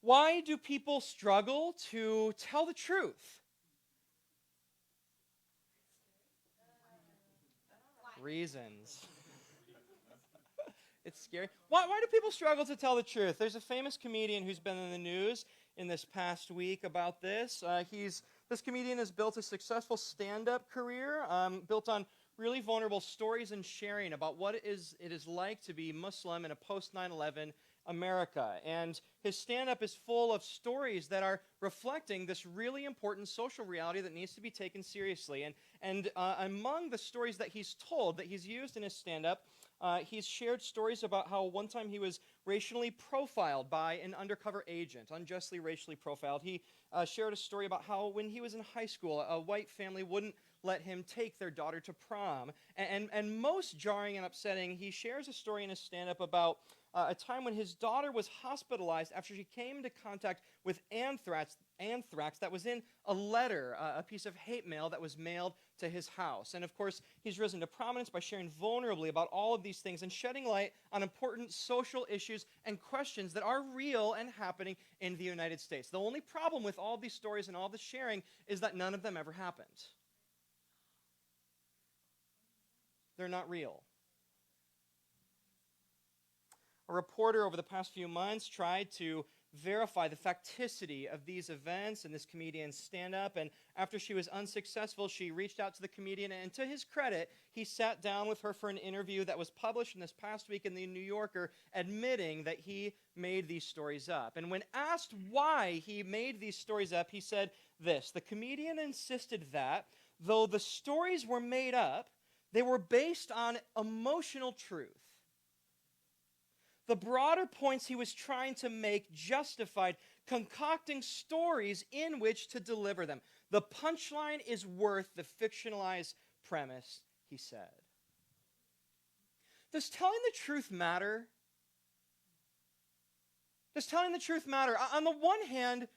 Why do people struggle to tell the truth? Reasons. It's scary. Why do people struggle to tell the truth? There's a famous comedian who's been in the news in this past week about this. This comedian has built a successful stand-up career, built on really vulnerable stories and sharing about what it is like to be Muslim in a post 9/11 America. And his stand-up is full of stories that are reflecting this really important social reality that needs to be taken seriously. And among the stories that he's told, that he's used in his stand-up, he's shared stories about how one time he was racially profiled by an undercover agent, unjustly racially profiled. He shared a story about how when he was in high school, a white family wouldn't let him take their daughter to prom. And most jarring and upsetting, he shares a story in his stand-up about a time when his daughter was hospitalized after she came into contact with anthrax that was in a letter, a piece of hate mail that was mailed to his house. And of course, he's risen to prominence by sharing vulnerably about all of these things and shedding light on important social issues and questions that are real and happening in the United States. The only problem with all these stories and all this sharing is that none of them ever happened. They're not real. A reporter over the past few months tried to verify the facticity of these events and this comedian's stand-up, and after she was unsuccessful, she reached out to the comedian, and to his credit, he sat down with her for an interview that was published in this past week in the New Yorker, admitting that he made these stories up. And when asked why he made these stories up, he said this: the comedian insisted that, though the stories were made up, they were based on emotional truth. The broader points he was trying to make justified concocting stories in which to deliver them. The punchline is worth the fictionalized premise, he said. Does telling the truth matter? Does telling the truth matter? On the one hand,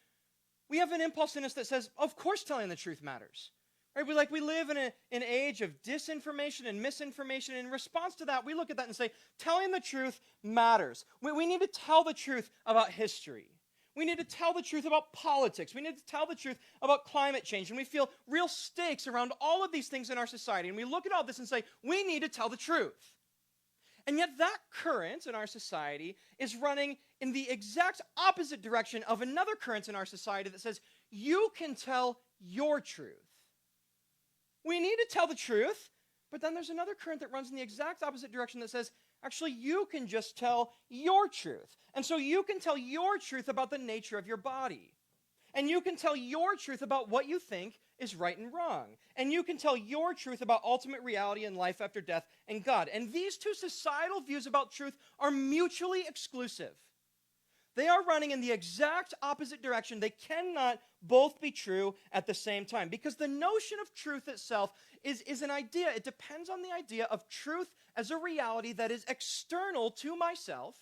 we have an impulse in us that says, of course telling the truth matters. Right? We live in an age of disinformation and misinformation. In response to that, we look at that and say, telling the truth matters. We need to tell the truth about history. We need to tell the truth about politics. We need to tell the truth about climate change. And we feel real stakes around all of these things in our society. And we look at all this and say, we need to tell the truth. And yet that current in our society is running in the exact opposite direction of another current in our society that says, you can tell your truth. We need to tell the truth, but then there's another current that runs in the exact opposite direction that says, actually, you can just tell your truth. And so you can tell your truth about the nature of your body. And you can tell your truth about what you think is right and wrong. And you can tell your truth about ultimate reality and life after death and God. And these two societal views about truth are mutually exclusive. They are running in the exact opposite direction. They cannot both be true at the same time, because the notion of truth itself is an idea. It depends on the idea of truth as a reality that is external to myself.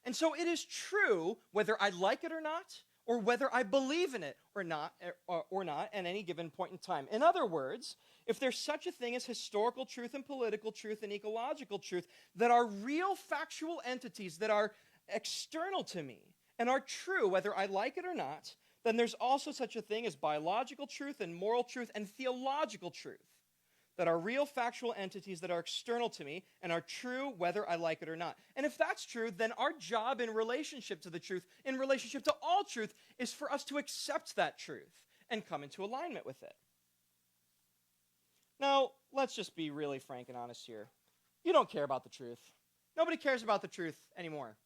And so it is true whether I like it or not, or whether I believe in it or not at any given point in time. In other words, if there's such a thing as historical truth and political truth and ecological truth that are real factual entities that are external to me and are true whether I like it or not, then there's also such a thing as biological truth and moral truth and theological truth that are real factual entities that are external to me and are true whether I like it or not. And if that's true, then our job in relationship to the truth, in relationship to all truth, is for us to accept that truth and come into alignment with it. Now, let's just be really frank and honest here. You don't care about the truth. Nobody cares about the truth anymore.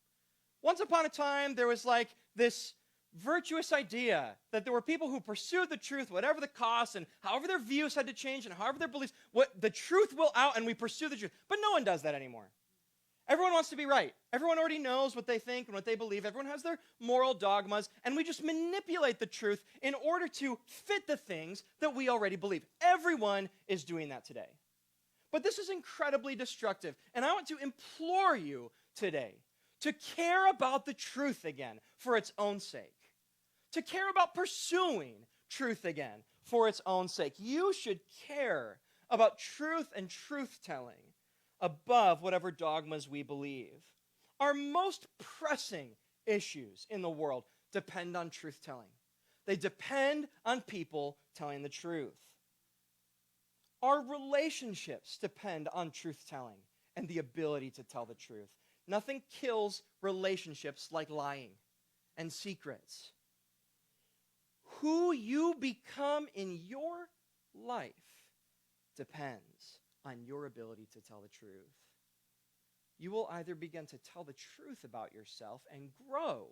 Once upon a time, there was like this virtuous idea that there were people who pursued the truth, whatever the cost, and however their views had to change, and however their beliefs, the truth will out, and we pursue the truth. But no one does that anymore. Everyone wants to be right. Everyone already knows what they think and what they believe. Everyone has their moral dogmas, and we just manipulate the truth in order to fit the things that we already believe. Everyone is doing that today. But this is incredibly destructive, and I want to implore you today to care about the truth again for its own sake. To care about pursuing truth again for its own sake. You should care about truth and truth-telling above whatever dogmas we believe. Our most pressing issues in the world depend on truth-telling. They depend on people telling the truth. Our relationships depend on truth-telling and the ability to tell the truth. Nothing kills relationships like lying and secrets. Who you become in your life depends on your ability to tell the truth. You will either begin to tell the truth about yourself and grow,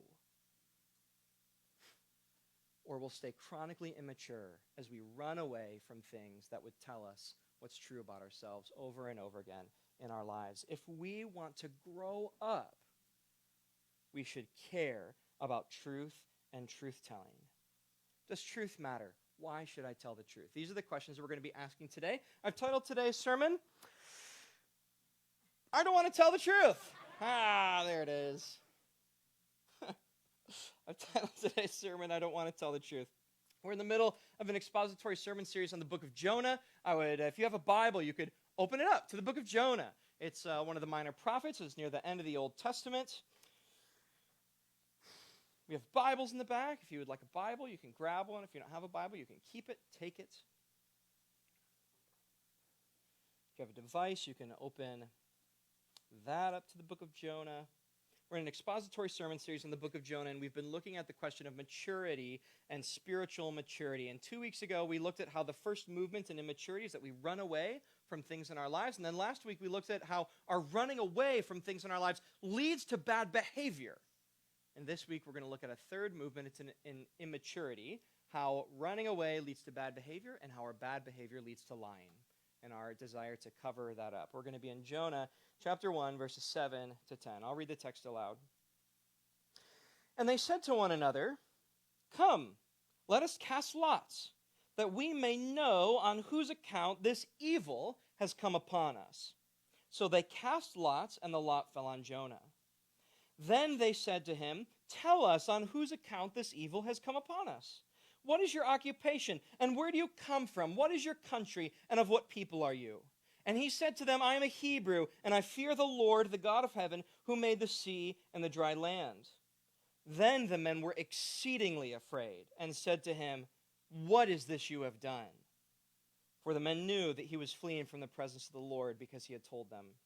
or will stay chronically immature as we run away from things that would tell us what's true about ourselves over and over again in our lives. If we want to grow up, we should care about truth and truth-telling. Does truth matter? Why should I tell the truth? These are the questions that we're going to be asking today. I've titled today's sermon, I don't want to tell the truth. There it is. I've titled today's sermon, I don't want to tell the truth. We're in the middle of an expository sermon series on the book of Jonah. If you have a Bible, you could open it up to the book of Jonah. It's one of the minor prophets. It's near the end of the Old Testament. We have Bibles in the back. If you would like a Bible, you can grab one. If you don't have a Bible, you can keep it, take it. If you have a device, you can open that up to the book of Jonah. We're in an expository sermon series in the book of Jonah, and we've been looking at the question of maturity and spiritual maturity. And 2 weeks ago, we looked at how the first movement in immaturity is that we run away from things in our lives. And then last week, we looked at how our running away from things in our lives leads to bad behavior. And this week, we're going to look at a third movement. It's in immaturity, how running away leads to bad behavior and how our bad behavior leads to lying, and our desire to cover that up. We're going to be in Jonah chapter 1, verses 7 to 10. I'll read the text aloud. And they said to one another, "Come, let us cast lots, that we may know on whose account this evil has come upon us." So they cast lots, and the lot fell on Jonah. Then they said to him, "Tell us on whose account this evil has come upon us. What is your occupation, and where do you come from? What is your country, and of what people are you?" And he said to them, "I am a Hebrew, and I fear the Lord, the God of heaven, who made the sea and the dry land." Then the men were exceedingly afraid, and said to him, "What is this you have done?" For the men knew that he was fleeing from the presence of the Lord, because he had told them.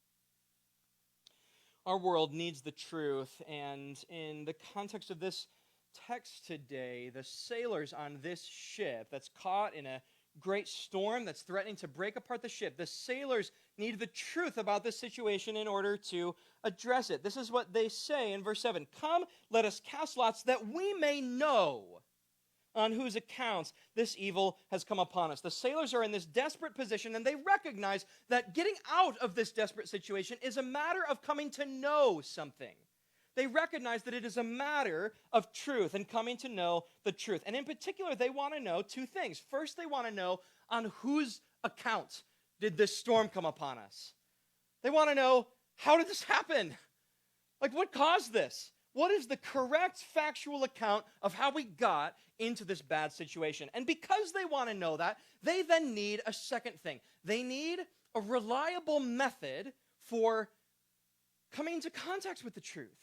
Our world needs the truth, and in the context of this text today, the sailors on this ship that's caught in a great storm that's threatening to break apart the ship, the sailors need the truth about this situation in order to address it. This is what they say in verse 7. "Come, let us cast lots, that we may know on whose accounts this evil has come upon us." The sailors are in this desperate position, and they recognize that getting out of this desperate situation is a matter of coming to know something. They recognize that it is a matter of truth and coming to know the truth. And in particular, they want to know two things. First, they want to know on whose account did this storm come upon us. They want to know, how did this happen? Like, what caused this? What is the correct factual account of how we got into this bad situation? And because they want to know that, they then need a second thing. They need a reliable method for coming into contact with the truth.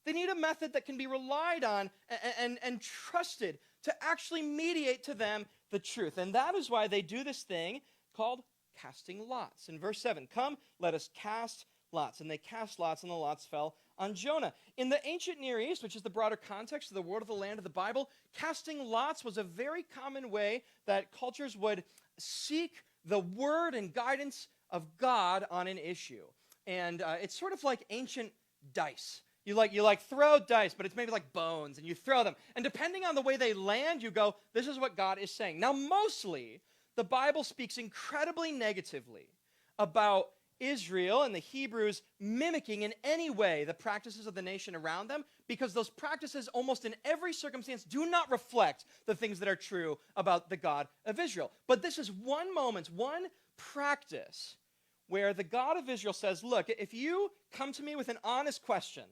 They need a method that can be relied on and trusted to actually mediate to them the truth. And that is why they do this thing called casting lots. In verse 7, "Come, let us cast lots." And they cast lots, and the lots fell on Jonah. In the ancient Near East, which is the broader context of the world of the land of the Bible, casting lots was a very common way that cultures would seek the word and guidance of God on an issue. And it's sort of like ancient dice. You throw dice, but it's maybe like bones, and you throw them. And depending on the way they land, you go, this is what God is saying. Now, mostly, the Bible speaks incredibly negatively about Israel and the Hebrews mimicking in any way the practices of the nation around them, because those practices almost in every circumstance do not reflect the things that are true about the God of Israel. But this is one moment, one practice where the God of Israel says, look, if you come to me with an honest question,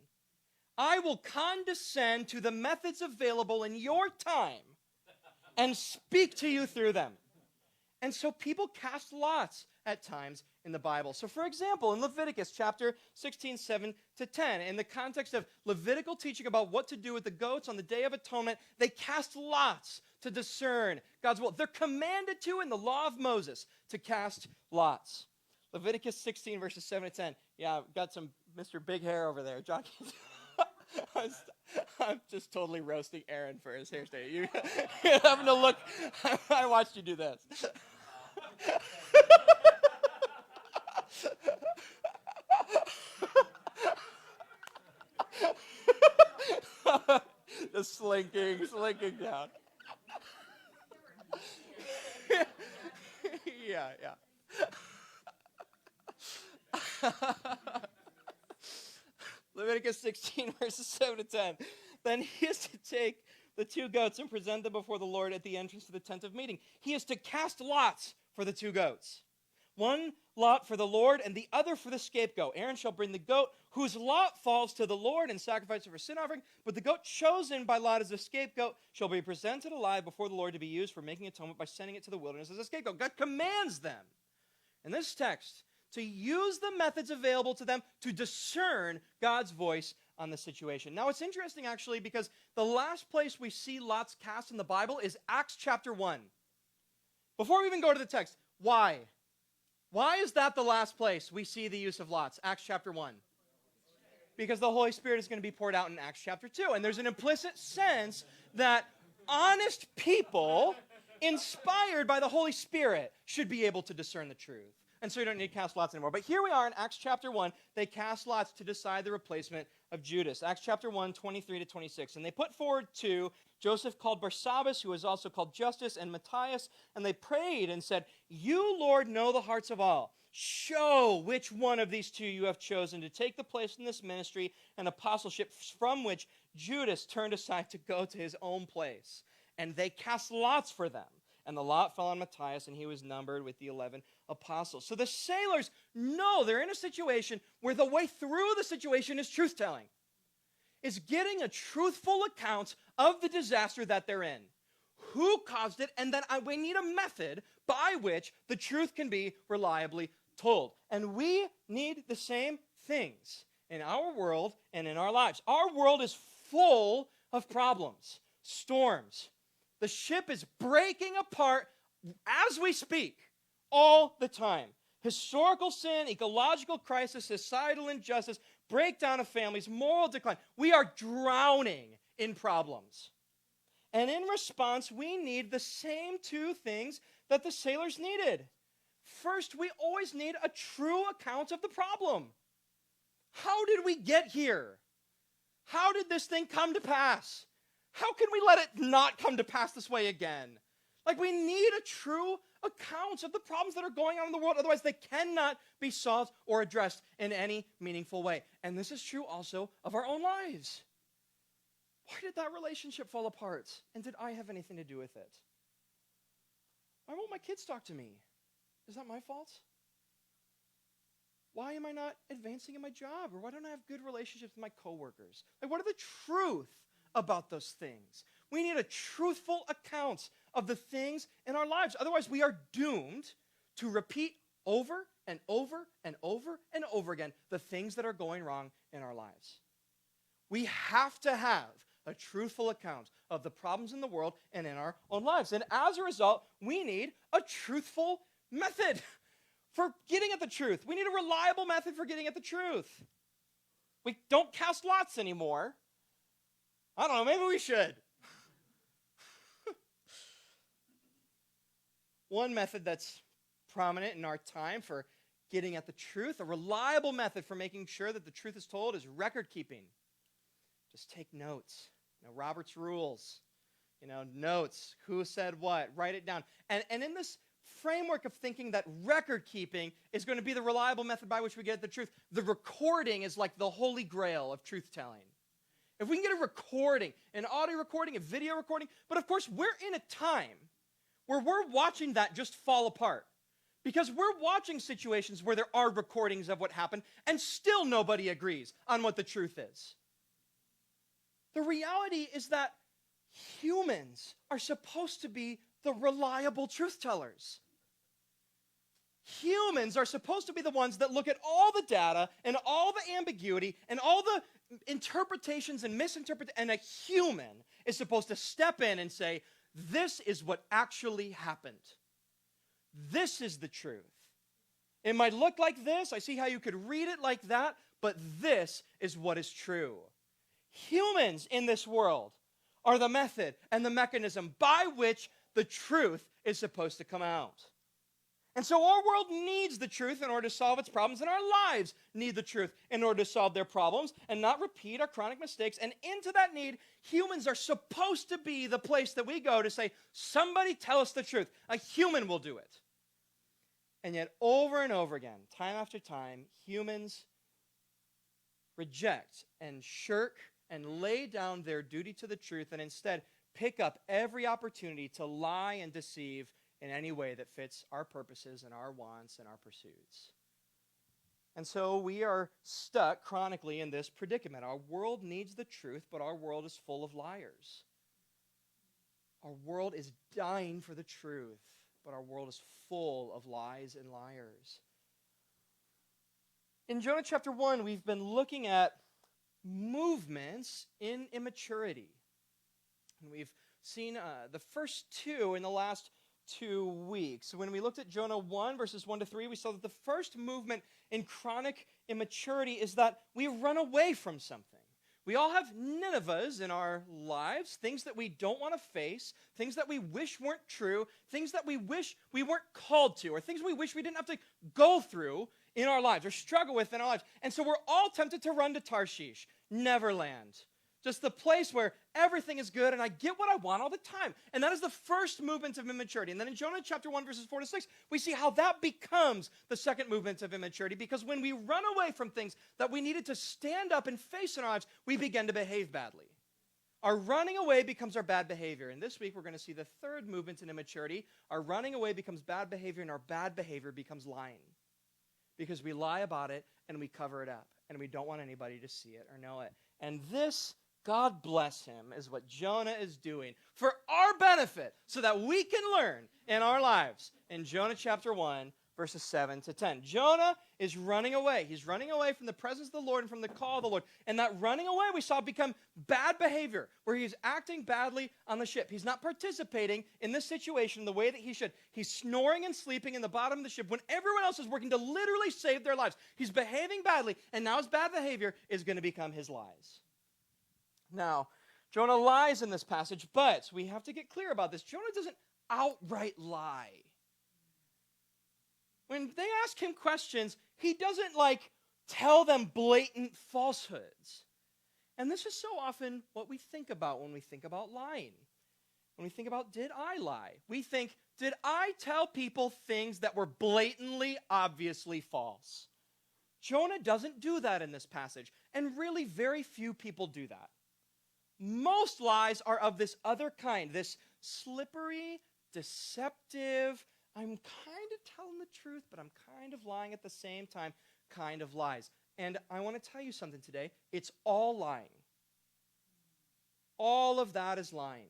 I will condescend to the methods available in your time and speak to you through them. And so people cast lots at times in the Bible. So for example, in Leviticus chapter 16, 7 to 10, in the context of Levitical teaching about what to do with the goats on the Day of Atonement, they cast lots to discern God's will. They're commanded to in the law of Moses to cast lots. Leviticus 16, verses 7 to 10. Yeah, I've got some Mr. Big Hair over there. John, I'm just totally roasting Aaron for his hairstyle. You're having to look. I watched you do this. Just slinking down. Yeah. Leviticus 16, verses 7 to 10. Then he is to take the two goats and present them before the Lord at the entrance to the tent of meeting. He is to cast lots for the two goats. One lot for the Lord and the other for the scapegoat. Aaron shall bring the goat whose lot falls to the Lord and sacrifice for sin offering, but the goat chosen by lot as a scapegoat shall be presented alive before the Lord to be used for making atonement by sending it to the wilderness as a scapegoat. God commands them in this text to use the methods available to them to discern God's voice on the situation. Now, it's interesting, actually, because the last place we see lots cast in the Bible is Acts chapter 1. Before we even go to the text, why? Why is that the last place we see the use of lots? Acts chapter 1. Because the Holy Spirit is going to be poured out in Acts chapter 2. And there's an implicit sense that honest people, inspired by the Holy Spirit, should be able to discern the truth. And so you don't need to cast lots anymore. But here we are in Acts chapter 1. They cast lots to decide the replacement of Judas. Acts chapter 1, 23 to 26. And they put forward two, Joseph called Barsabbas, who was also called Justus, and Matthias. And they prayed and said, "You, Lord, know the hearts of all. Show which one of these two you have chosen to take the place in this ministry and apostleship from which Judas turned aside to go to his own place." And they cast lots for them. And the lot fell on Matthias, and he was numbered with the 11 apostles. So the sailors know they're in a situation where the way through the situation is truth-telling. It's getting a truthful account of the disaster that they're in. Who caused it? And then we need a method by which the truth can be reliably told. And we need the same things in our world and in our lives. Our world is full of problems, storms. The ship is breaking apart as we speak, all the time. Historical sin, ecological crisis, societal injustice, breakdown of families, moral decline. We are drowning in problems. And in response, we need the same two things that the sailors needed. First, we always need a true account of the problem. How did we get here? How did this thing come to pass? How can we let it not come to pass this way again? Like, we need a true account of the problems that are going on in the world. Otherwise, they cannot be solved or addressed in any meaningful way. And this is true also of our own lives. Why did that relationship fall apart? And did I have anything to do with it? Why won't my kids talk to me? Is that my fault? Why am I not advancing in my job? Or why don't I have good relationships with my coworkers? Like, what are the truth about those things? We need a truthful account of the things in our lives. Otherwise, we are doomed to repeat over and over and over and over again the things that are going wrong in our lives. We have to have a truthful account of the problems in the world and in our own lives. And as a result, we need a truthful method for getting at the truth. We need a reliable method for getting at the truth. We don't cast lots anymore. I don't know, maybe we should. One method that's prominent in our time for getting at the truth, a reliable method for making sure that the truth is told, is record keeping. Just take notes. Robert's rules. Notes. Who said what? Write it down. And in this framework of thinking that record keeping is going to be the reliable method by which we get at the truth, the recording is like the holy grail of truth telling. If we can get a recording, an audio recording, a video recording, but of course we're in a time where we're watching that just fall apart. Because we're watching situations where there are recordings of what happened and still nobody agrees on what the truth is. The reality is that humans are supposed to be the reliable truth tellers. Humans are supposed to be the ones that look at all the data and all the ambiguity and all the interpretations and misinterpretations, and a human is supposed to step in and say, this is what actually happened. This is the truth. It might look like this. I see how you could read it like that, but this is what is true. Humans in this world are the method and the mechanism by which the truth is supposed to come out. And so our world needs the truth in order to solve its problems, and our lives need the truth in order to solve their problems and not repeat our chronic mistakes. And into that need, humans are supposed to be the place that we go to say, somebody tell us the truth. A human will do it. And yet over and over again, time after time, humans reject and shirk and lay down their duty to the truth and instead pick up every opportunity to lie and deceive in any way that fits our purposes and our wants and our pursuits. And so we are stuck chronically in this predicament. Our world needs the truth, but our world is full of liars. Our world is dying for the truth, but our world is full of lies and liars. In Jonah chapter 1, we've been looking at movements in immaturity. And we've seen the first two in the last 2 weeks. When we looked at Jonah 1, verses 1 to 3, we saw that the first movement in chronic immaturity is that we run away from something. We all have Ninevehs in our lives, things that we don't want to face, things that we wish weren't true, things that we wish we weren't called to, or things we wish we didn't have to go through in our lives or struggle with in our lives. And so we're all tempted to run to Tarshish, Neverland. Just the place where everything is good and I get what I want all the time. And that is the first movement of immaturity. And then in Jonah chapter 1, verses 4 to 6, we see how that becomes the second movement of immaturity. Because when we run away from things that we needed to stand up and face in our lives, we begin to behave badly. Our running away becomes our bad behavior. And this week we're going to see the third movement in immaturity. Our running away becomes bad behavior, and our bad behavior becomes lying. Because we lie about it and we cover it up. And we don't want anybody to see it or know it. And this, God bless him, is what Jonah is doing for our benefit so that we can learn in our lives. In Jonah chapter 1, verses 7 to 10. Jonah is running away. He's running away from the presence of the Lord and from the call of the Lord. And that running away we saw become bad behavior, where he's acting badly on the ship. He's not participating in this situation the way that he should. He's snoring and sleeping in the bottom of the ship when everyone else is working to literally save their lives. He's behaving badly, and now his bad behavior is going to become his lies. Now, Jonah lies in this passage, but we have to get clear about this. Jonah doesn't outright lie. When they ask him questions, he doesn't tell them blatant falsehoods. And this is so often what we think about when we think about lying. When we think about, did I lie? We think, did I tell people things that were blatantly, obviously false? Jonah doesn't do that in this passage, and really very few people do that. Most lies are of this other kind, this slippery, deceptive, I'm kind of telling the truth, but I'm kind of lying at the same time, kind of lies. And I want to tell you something today. It's all lying. All of that is lying.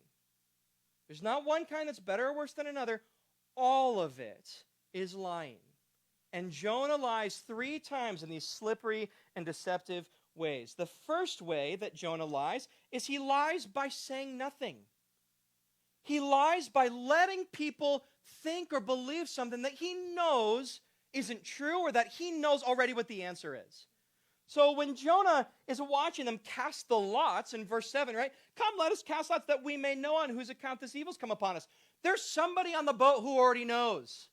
There's not one kind that's better or worse than another. All of it is lying. And Jonah lies 3 times in these slippery and deceptive ways. The first way that Jonah lies is he lies by saying nothing. He lies by letting people think or believe something that he knows isn't true, or that he knows already what the answer is. So when Jonah is watching them cast the lots in verse 7, right? Come, let us cast lots that we may know on whose account this evil's come upon us. There's somebody on the boat who already knows.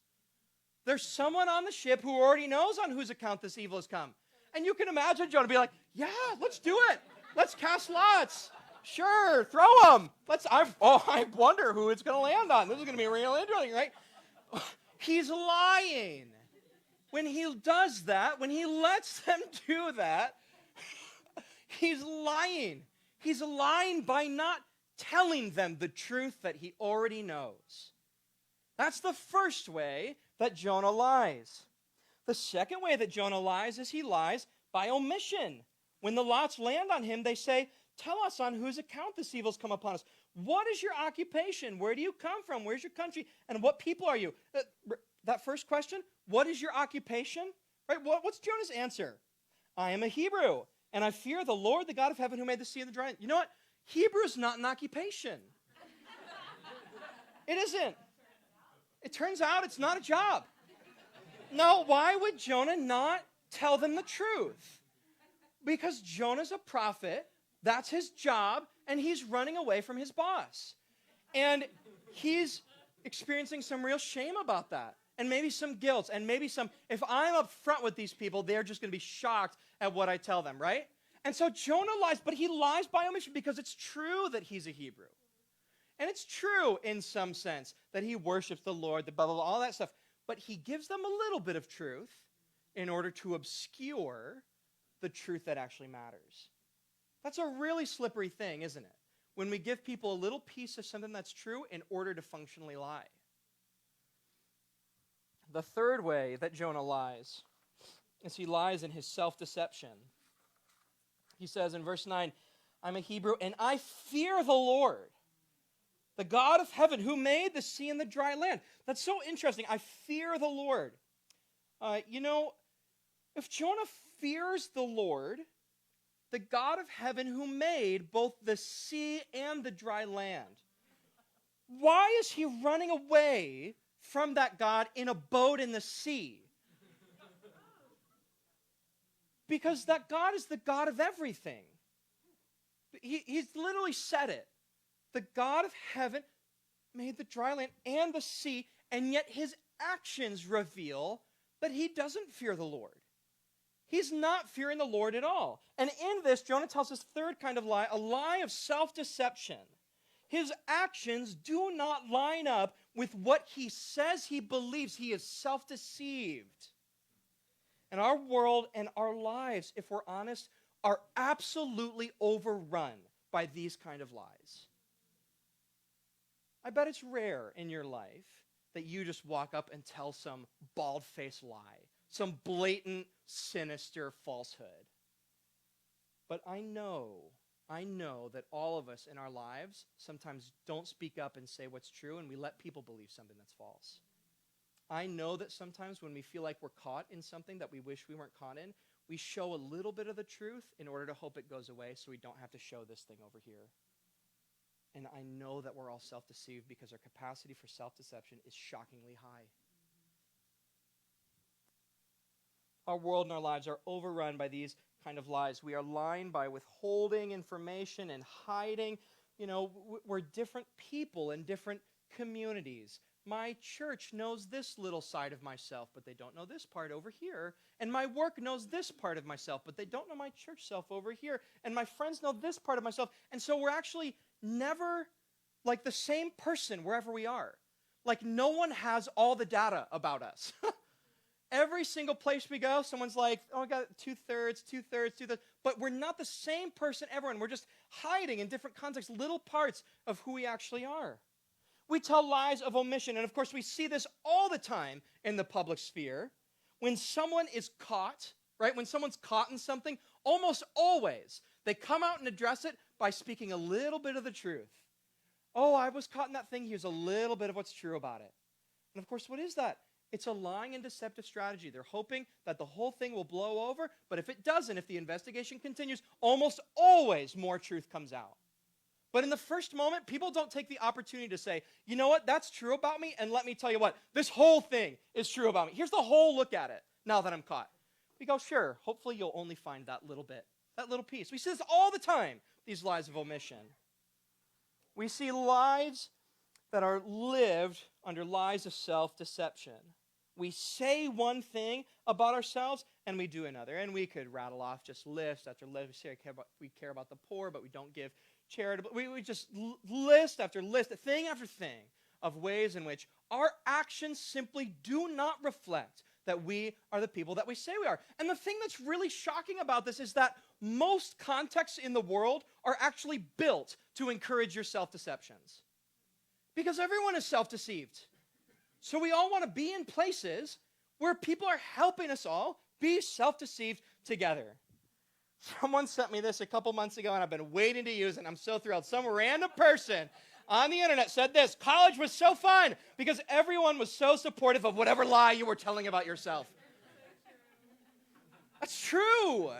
There's someone on the ship who already knows on whose account this evil has come. And you can imagine Jonah be like, yeah, let's do it. Let's cast lots. Sure, throw them. I wonder who it's going to land on. This is going to be real interesting, right? He's lying. When he does that, when he lets them do that, he's lying. He's lying by not telling them the truth that he already knows. That's the first way that Jonah lies. The second way that Jonah lies is he lies by omission. When the lots land on him, they say, tell us on whose account this evil's come upon us. What is your occupation? Where do you come from? Where's your country? And what people are you? that first question, what is your occupation? Right? What's Jonah's answer? I am a Hebrew, and I fear the Lord, the God of heaven, who made the sea and the dry land. You know what? Hebrew is not an occupation. It isn't. It turns out it's not a job. No, why would Jonah not tell them the truth? Because Jonah's a prophet, that's his job, and he's running away from his boss. And he's experiencing some real shame about that, and maybe some guilt, and maybe some, if I'm up front with these people, they're just going to be shocked at what I tell them, right? And so Jonah lies, but he lies by omission because it's true that he's a Hebrew. And it's true in some sense that he worships the Lord, the blah, blah, blah, all that stuff. But he gives them a little bit of truth in order to obscure the truth that actually matters. That's a really slippery thing, isn't it? When we give people a little piece of something that's true in order to functionally lie. The third way that Jonah lies is he lies in his self-deception. He says in verse 9, I'm a Hebrew and I fear the Lord, the God of heaven, who made the sea and the dry land. That's so interesting. I fear the Lord. If Jonah fears the Lord, the God of heaven who made both the sea and the dry land, why is he running away from that God in a boat in the sea? Because that God is the God of everything. He's literally said it. The God of heaven made the dry land and the sea, and yet his actions reveal that he doesn't fear the Lord. He's not fearing the Lord at all. And in this, Jonah tells us third kind of lie, a lie of self-deception. His actions do not line up with what he says he believes. He is self-deceived. And our world and our lives, if we're honest, are absolutely overrun by these kind of lies. I bet it's rare in your life that you just walk up and tell some bald-faced lie, some blatant, sinister falsehood. But I know that all of us in our lives sometimes don't speak up and say what's true, and we let people believe something that's false. I know that sometimes when we feel like we're caught in something that we wish we weren't caught in, we show a little bit of the truth in order to hope it goes away so we don't have to show this thing over here. And I know that we're all self-deceived because our capacity for self-deception is shockingly high. Our world and our lives are overrun by these kind of lies. We are lying by withholding information and hiding. We're different people in different communities. My church knows this little side of myself, but they don't know this part over here. And my work knows this part of myself, but they don't know my church self over here. And my friends know this part of myself. And so we're actually never like the same person wherever we are. Like no one has all the data about us. Every single place we go, someone's like, oh, I got two-thirds. But we're not the same person, everyone. We're just hiding in different contexts, little parts of who we actually are. We tell lies of omission. And of course, we see this all the time in the public sphere. When someone is caught, right? When someone's caught in something, almost always, they come out and address it by speaking a little bit of the truth. Oh, I was caught in that thing. Here's a little bit of what's true about it. And of course, what is that? It's a lying and deceptive strategy. They're hoping that the whole thing will blow over, but if it doesn't, if the investigation continues, almost always more truth comes out. But in the first moment, people don't take the opportunity to say, you know what, that's true about me, and let me tell you what, this whole thing is true about me. Here's the whole look at it now that I'm caught. We go, sure, hopefully you'll only find that little bit, that little piece. We see this all the time, these lies of omission. We see lies that are lived under lies of self-deception. We say one thing about ourselves, and we do another. And we could rattle off just list after list. We care about the poor, but we don't give charitable. We just list after list, thing after thing of ways in which our actions simply do not reflect that we are the people that we say we are. And the thing that's really shocking about this is that most contexts in the world are actually built to encourage your self-deceptions. Because everyone is self-deceived. So we all want to be in places where people are helping us all be self-deceived together. Someone sent me this a couple months ago, and I've been waiting to use it, and I'm so thrilled. Some random person on the internet said this. College was so fun because everyone was so supportive of whatever lie you were telling about yourself. That's true.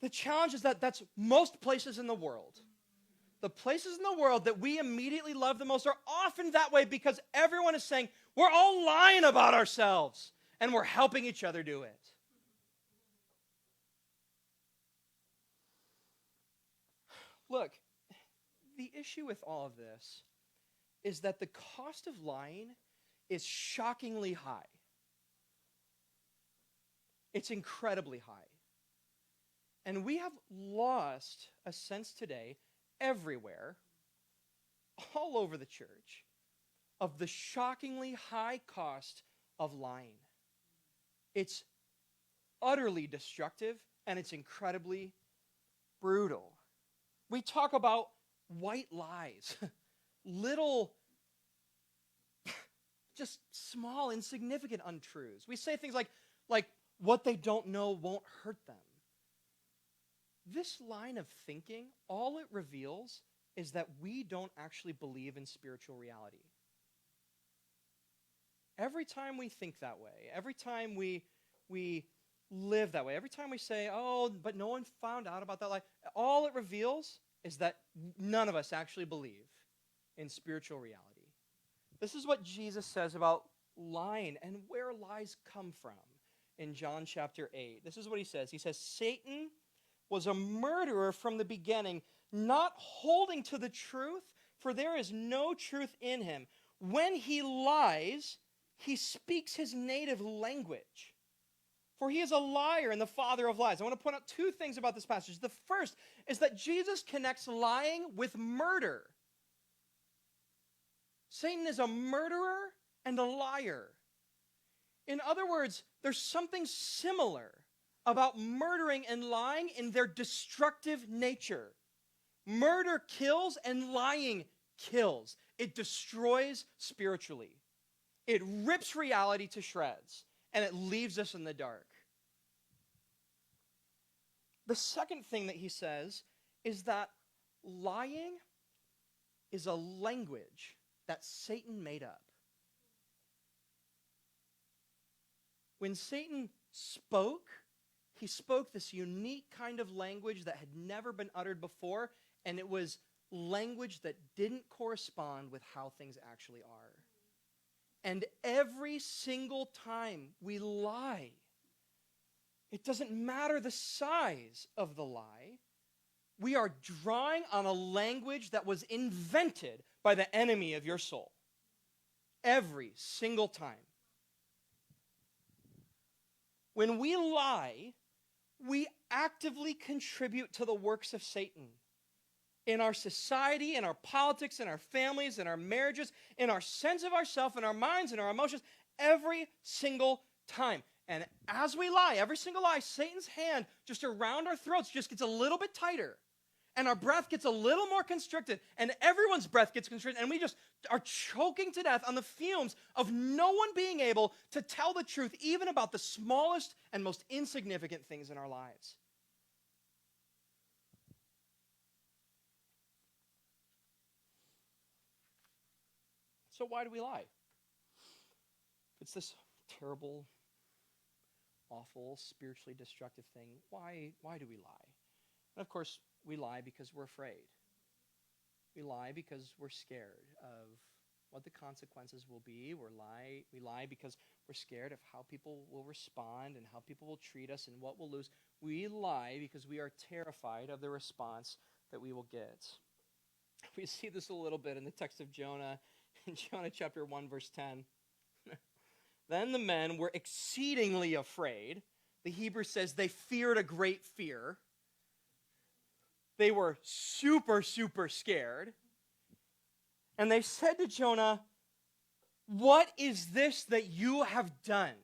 The challenge is that that's most places in the world. The places in the world that we immediately love the most are often that way because everyone is saying, we're all lying about ourselves, and we're helping each other do it. Look, the issue with all of this is that the cost of lying is shockingly high. It's incredibly high. And we have lost a sense today, everywhere, all over the church, of the shockingly high cost of lying. It's utterly destructive, and it's incredibly brutal. We talk about white lies, little, just small, insignificant untruths. We say things like what they don't know won't hurt them. This line of thinking, all it reveals is that we don't actually believe in spiritual reality. Every time we think that way, every time we live that way, every time we say, oh, but no one found out about that lie, all it reveals is that none of us actually believe in spiritual reality. This is what Jesus says about lying and where lies come from in John chapter 8. This is what he says. He says, Satan was a murderer from the beginning, not holding to the truth, for there is no truth in him. When he lies, he speaks his native language, for he is a liar and the father of lies. I want to point out two things about this passage. The first is that Jesus connects lying with murder. Satan is a murderer and a liar. In other words, there's something similar about murdering and lying in their destructive nature. Murder kills and lying kills. It destroys spiritually. It rips reality to shreds, and it leaves us in the dark. The second thing that he says is that lying is a language that Satan made up. When Satan spoke, he spoke this unique kind of language that had never been uttered before, and it was language that didn't correspond with how things actually are. And every single time we lie, it doesn't matter the size of the lie, we are drawing on a language that was invented by the enemy of your soul. Every single time. When we lie, we actively contribute to the works of Satan. In our society, in our politics, in our families, in our marriages, in our sense of ourselves, in our minds, in our emotions, every single time. And as we lie, every single lie, Satan's hand just around our throats just gets a little bit tighter. And our breath gets a little more constricted. And everyone's breath gets constricted. And we just are choking to death on the fumes of no one being able to tell the truth, even about the smallest and most insignificant things in our lives. So why do we lie? It's this terrible, awful, spiritually destructive thing. Why do we lie? And of course, we lie because we're afraid. We lie because we're scared of what the consequences will be. We lie because we're scared of how people will respond and how people will treat us and what we'll lose. We lie because we are terrified of the response that we will get. We see this a little bit in the text of Jonah, in Jonah chapter 1, verse 10. Then the men were exceedingly afraid. The Hebrew says they feared a great fear. They were super, super scared. And they said to Jonah, "What is this that you have done?"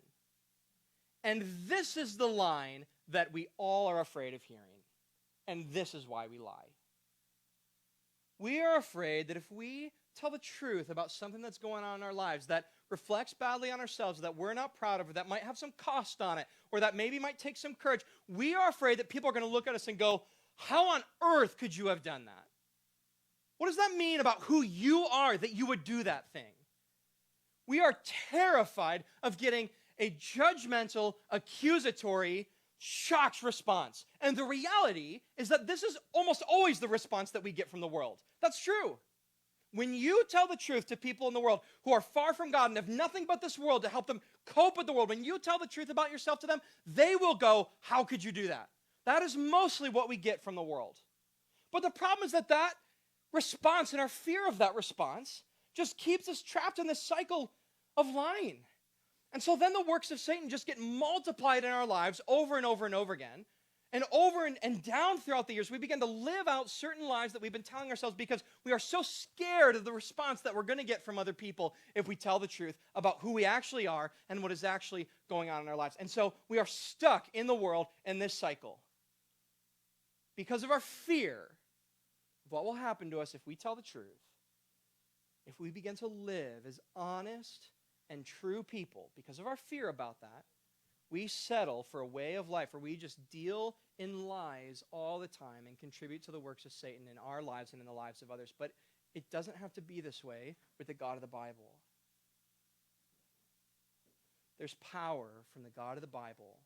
And this is the line that we all are afraid of hearing. And this is why we lie. We are afraid that if we tell the truth about something that's going on in our lives that reflects badly on ourselves, that we're not proud of, or that might have some cost on it, or that maybe might take some courage, we are afraid that people are going to look at us and go, "How on earth could you have done that? What does that mean about who you are that you would do that thing? We are terrified of getting a judgmental, accusatory, shocked response. And the reality is that this is almost always the response that we get from the world. That's true. When you tell the truth to people in the world who are far from God and have nothing but this world to help them cope with the world, when you tell the truth about yourself to them, they will go, how could you do that? That is mostly what we get from the world. But the problem is that response and our fear of that response just keeps us trapped in this cycle of lying. And so then the works of Satan just get multiplied in our lives over and over and over again. And over and down throughout the years, we begin to live out certain lies that we've been telling ourselves because we are so scared of the response that we're going to get from other people if we tell the truth about who we actually are and what is actually going on in our lives. And so we are stuck in the world in this cycle because of our fear of what will happen to us if we tell the truth, if we begin to live as honest and true people. Because of our fear about that, we settle for a way of life where we just deal in lies all the time and contribute to the works of Satan in our lives and in the lives of others. But it doesn't have to be this way with the God of the Bible. There's power from the God of the Bible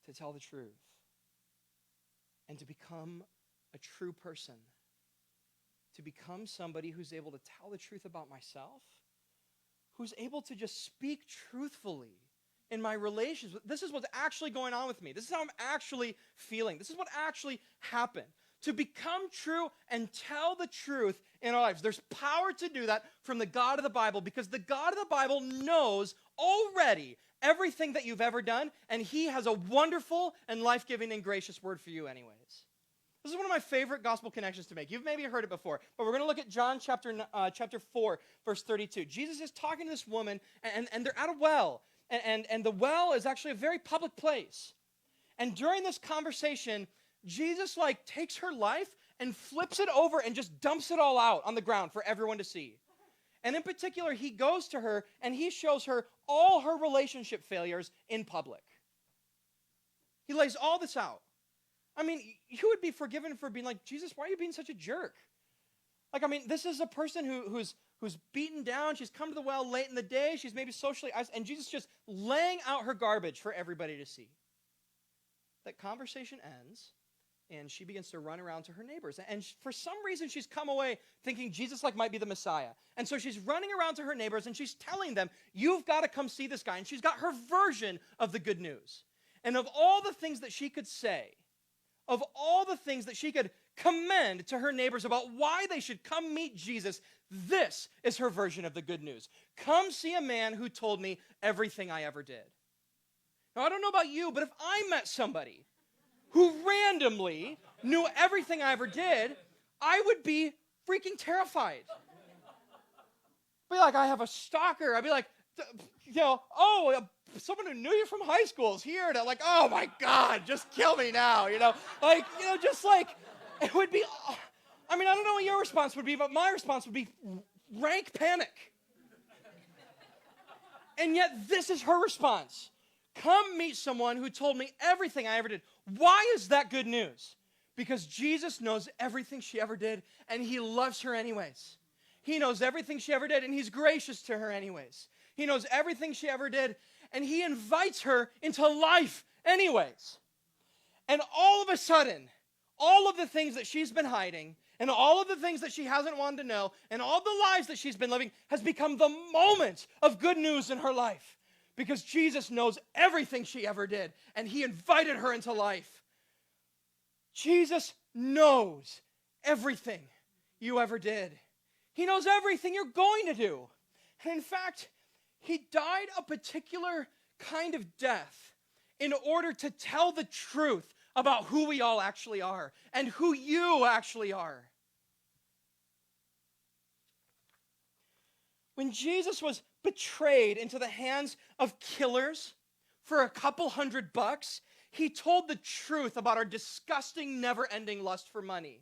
to tell the truth and to become a true person, to become somebody who's able to tell the truth about myself, who's able to just speak truthfully in my relations. This is what's actually going on with me. This is how I'm actually feeling. This is what actually happened. To become true and tell the truth in our lives. There's power to do that from the God of the Bible because the God of the Bible knows already everything that you've ever done, and he has a wonderful and life-giving and gracious word for you anyways. This is one of my favorite gospel connections to make. You've maybe heard it before, but we're going to look at John chapter 4, verse 32. Jesus is talking to this woman, and they're at a well, and the well is actually a very public place. And during this conversation, Jesus takes her life and flips it over and just dumps it all out on the ground for everyone to see. And in particular, he goes to her and he shows her all her relationship failures in public. He lays all this out. I mean, you would be forgiven for being like, Jesus, why are you being such a jerk? This is a person who's beaten down. She's come to the well late in the day. She's maybe socially isolated. And Jesus just laying out her garbage for everybody to see. That conversation ends, and she begins to run around to her neighbors. And for some reason, she's come away thinking Jesus might be the Messiah. And so she's running around to her neighbors, and she's telling them, you've got to come see this guy. And she's got her version of the good news. And of all the things that she could say, of all the things that she could commend to her neighbors about why they should come meet Jesus, this is her version of the good news. Come see a man who told me everything I ever did. Now, I don't know about you, but if I met somebody who randomly knew everything I ever did, I would be freaking terrified. I'd be like, I have a stalker. I'd be like, someone who knew you from high school is here to oh my God, just kill me now, it would be, I don't know what your response would be, but my response would be rank panic. And yet this is her response. Come meet someone who told me everything I ever did. Why is that good news? Because Jesus knows everything she ever did, and he loves her anyways. He knows everything she ever did, and he's gracious to her anyways. He knows everything she ever did, and he invites her into life anyways. And all of a sudden, all of the things that she's been hiding, and all of the things that she hasn't wanted to know, and all the lies that she's been living has become the moment of good news in her life. Because Jesus knows everything she ever did, and he invited her into life. Jesus knows everything you ever did. He knows everything you're going to do. And in fact, he died a particular kind of death in order to tell the truth about who we all actually are and who you actually are. When Jesus was betrayed into the hands of killers for a couple $100, he told the truth about our disgusting, never-ending lust for money.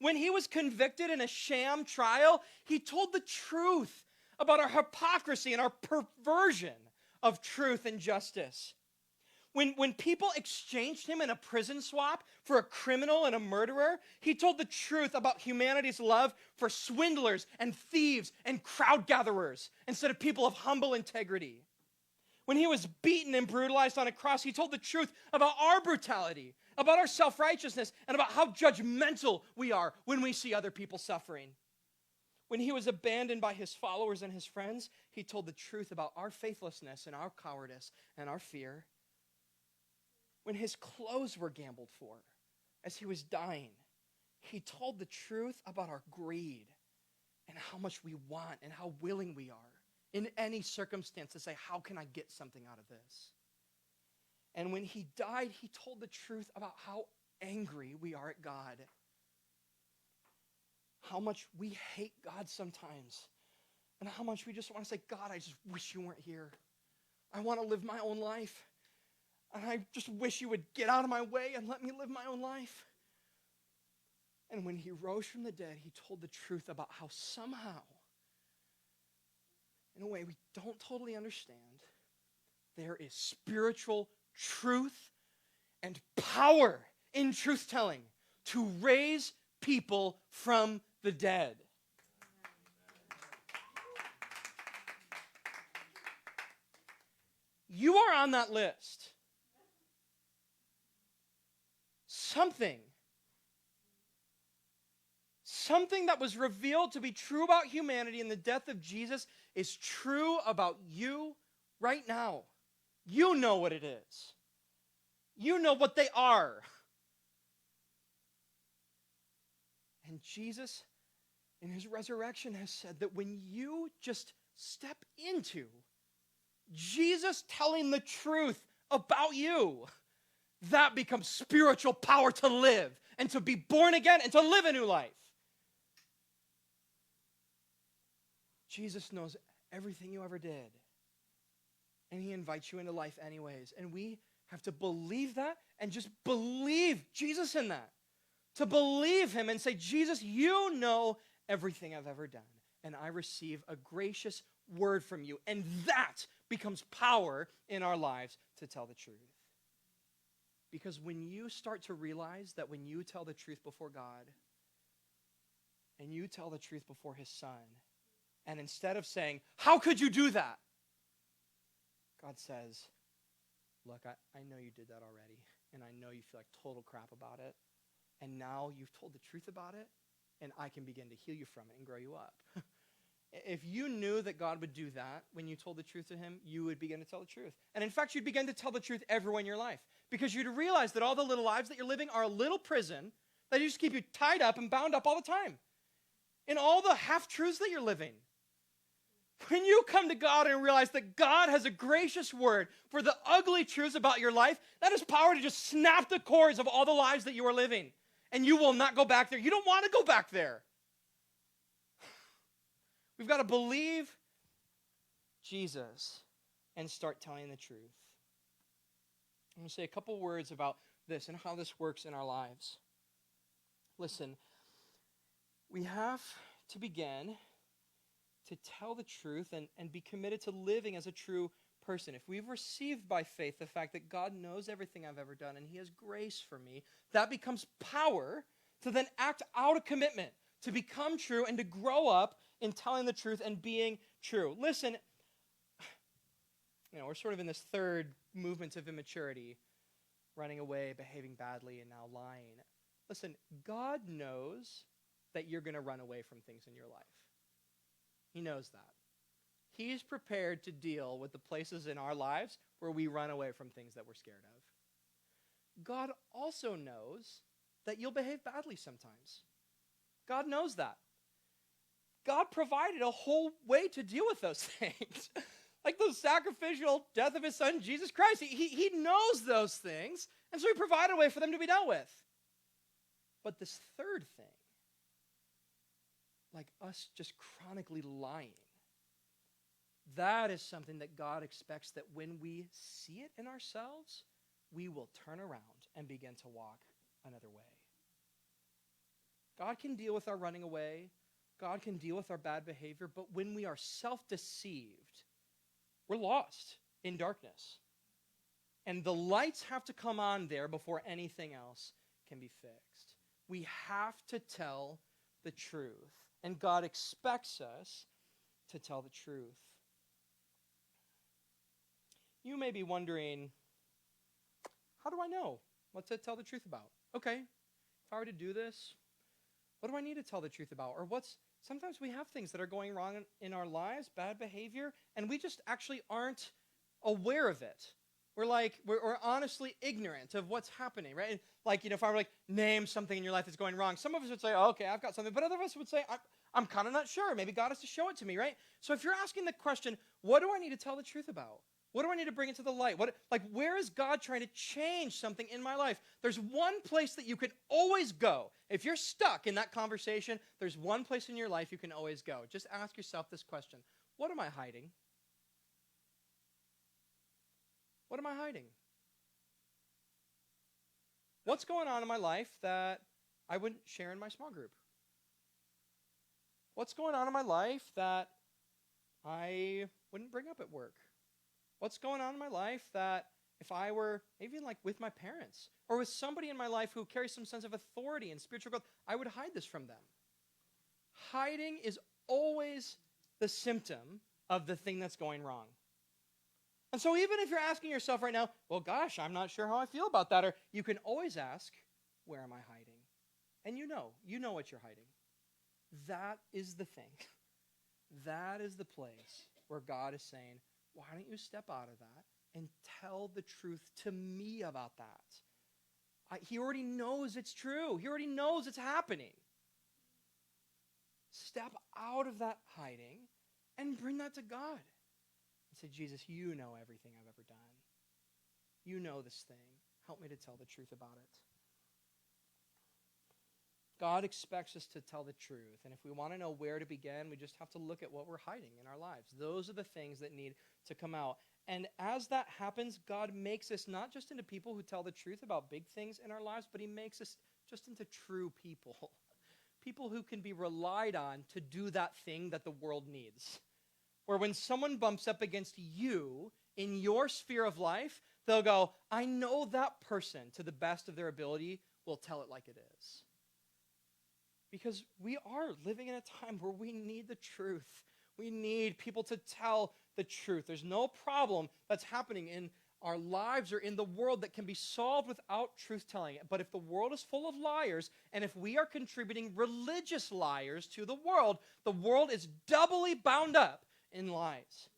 When he was convicted in a sham trial, he told the truth about our hypocrisy and our perversion of truth and justice. When people exchanged him in a prison swap for a criminal and a murderer, he told the truth about humanity's love for swindlers and thieves and crowd gatherers instead of people of humble integrity. When he was beaten and brutalized on a cross, he told the truth about our brutality, about our self-righteousness, and about how judgmental we are when we see other people suffering. When he was abandoned by his followers and his friends, he told the truth about our faithlessness and our cowardice and our fear. When his clothes were gambled for as he was dying, he told the truth about our greed and how much we want and how willing we are in any circumstance to say, how can I get something out of this? And when he died, he told the truth about how angry we are at God. How much we hate God sometimes. And how much we just want to say, God, I just wish you weren't here. I want to live my own life. And I just wish you would get out of my way and let me live my own life. And when he rose from the dead, he told the truth about how somehow, in a way we don't totally understand, there is spiritual truth and power in truth-telling to raise people from the dead. You are on that list. Something that was revealed to be true about humanity in the death of Jesus is true about you right now. You know what it is. You know what they are. And Jesus, in his resurrection, has said that when you just step into Jesus telling the truth about you, that becomes spiritual power to live and to be born again and to live a new life. Jesus knows everything you ever did. And he invites you into life anyways. And we have to believe that and just believe Jesus in that. To believe him and say, Jesus, you know everything I've ever done. And I receive a gracious word from you. And that becomes power in our lives to tell the truth. Because when you start to realize that when you tell the truth before God, and you tell the truth before his son, and instead of saying, how could you do that? God says, look, I know you did that already, and I know you feel like total crap about it, and now you've told the truth about it, and I can begin to heal you from it and grow you up. If you knew that God would do that when you told the truth to him, you would begin to tell the truth. And in fact, you'd begin to tell the truth everywhere in your life, because you'd realize that all the little lives that you're living are a little prison that just keep you tied up and bound up all the time. In all the half-truths that you're living. When you come to God and realize that God has a gracious word for the ugly truths about your life, that is power to just snap the cords of all the lives that you are living. And you will not go back there. You don't want to go back there. We've got to believe Jesus and start telling the truth. I'm going to say a couple words about this and how this works in our lives. Listen, we have to begin to tell the truth and be committed to living as a true person. If we've received by faith the fact that God knows everything I've ever done and he has grace for me, that becomes power to then act out a commitment to become true and to grow up in telling the truth and being true. Listen, we're sort of in this third movement of immaturity, running away, behaving badly, and now lying. Listen, God knows that you're going to run away from things in your life. He knows that. He's prepared to deal with the places in our lives where we run away from things that we're scared of. God also knows that you'll behave badly sometimes. God knows that. God provided a whole way to deal with those things. Like the sacrificial death of his son, Jesus Christ. He knows those things, and so he provided a way for them to be dealt with. But this third thing, like us just chronically lying, that is something that God expects that when we see it in ourselves, we will turn around and begin to walk another way. God can deal with our running away. God can deal with our bad behavior. But when we are self-deceived, we're lost in darkness. And the lights have to come on there before anything else can be fixed. We have to tell the truth. And God expects us to tell the truth. You may be wondering, how do I know what to tell the truth about? Okay, if I were to do this, what do I need to tell the truth about? Or sometimes we have things that are going wrong in our lives, bad behavior, and we just actually aren't aware of it. We're honestly ignorant of what's happening, right? Like, if I were name something in your life that's going wrong, some of us would say, oh, okay, I've got something, but other of us would say, I'm kind of not sure. Maybe God has to show it to me, right? So if you're asking the question, what do I need to tell the truth about? What do I need to bring into the light? Where is God trying to change something in my life? There's one place that you can always go. If you're stuck in that conversation, there's one place in your life you can always go. Just ask yourself this question. What am I hiding? What am I hiding? What's going on in my life that I wouldn't share in my small group? What's going on in my life that I wouldn't bring up at work? What's going on in my life that if I were even with my parents or with somebody in my life who carries some sense of authority and spiritual growth, I would hide this from them? Hiding is always the symptom of the thing that's going wrong. And so even if you're asking yourself right now, well, gosh, I'm not sure how I feel about that, or you can always ask, where am I hiding? And you know what you're hiding. That is the thing. That is the place where God is saying, why don't you step out of that and tell the truth to me about that? He already knows it's true. He already knows it's happening. Step out of that hiding and bring that to God. And say, Jesus, you know everything I've ever done. You know this thing. Help me to tell the truth about it. God expects us to tell the truth. And if we want to know where to begin, we just have to look at what we're hiding in our lives. Those are the things that need to come out. And as that happens, God makes us not just into people who tell the truth about big things in our lives, but he makes us just into true people. People who can be relied on to do that thing that the world needs. Where when someone bumps up against you in your sphere of life, they'll go, I know that person to the best of their ability will tell it like it is. Because we are living in a time where we need the truth. We need people to tell the truth. There's no problem that's happening in our lives or in the world that can be solved without truth-telling. But if the world is full of liars, and if we are contributing religious liars to the world is doubly bound up in lies.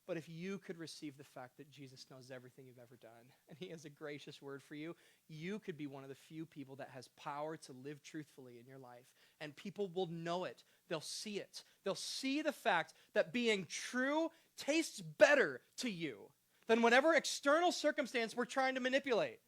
But if you could receive the fact that Jesus knows everything you've ever done, and he has a gracious word for you, you could be one of the few people that has power to live truthfully in your life. And people will know it. They'll see it. They'll see the fact that being true tastes better to you than whatever external circumstance we're trying to manipulate.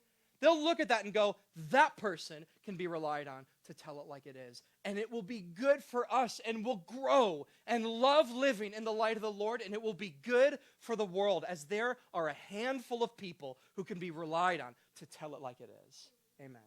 They'll look at that and go, that person can be relied on to tell it like it is. And it will be good for us, and we'll grow and love living in the light of the Lord, and it will be good for the world as there are a handful of people who can be relied on to tell it like it is. Amen.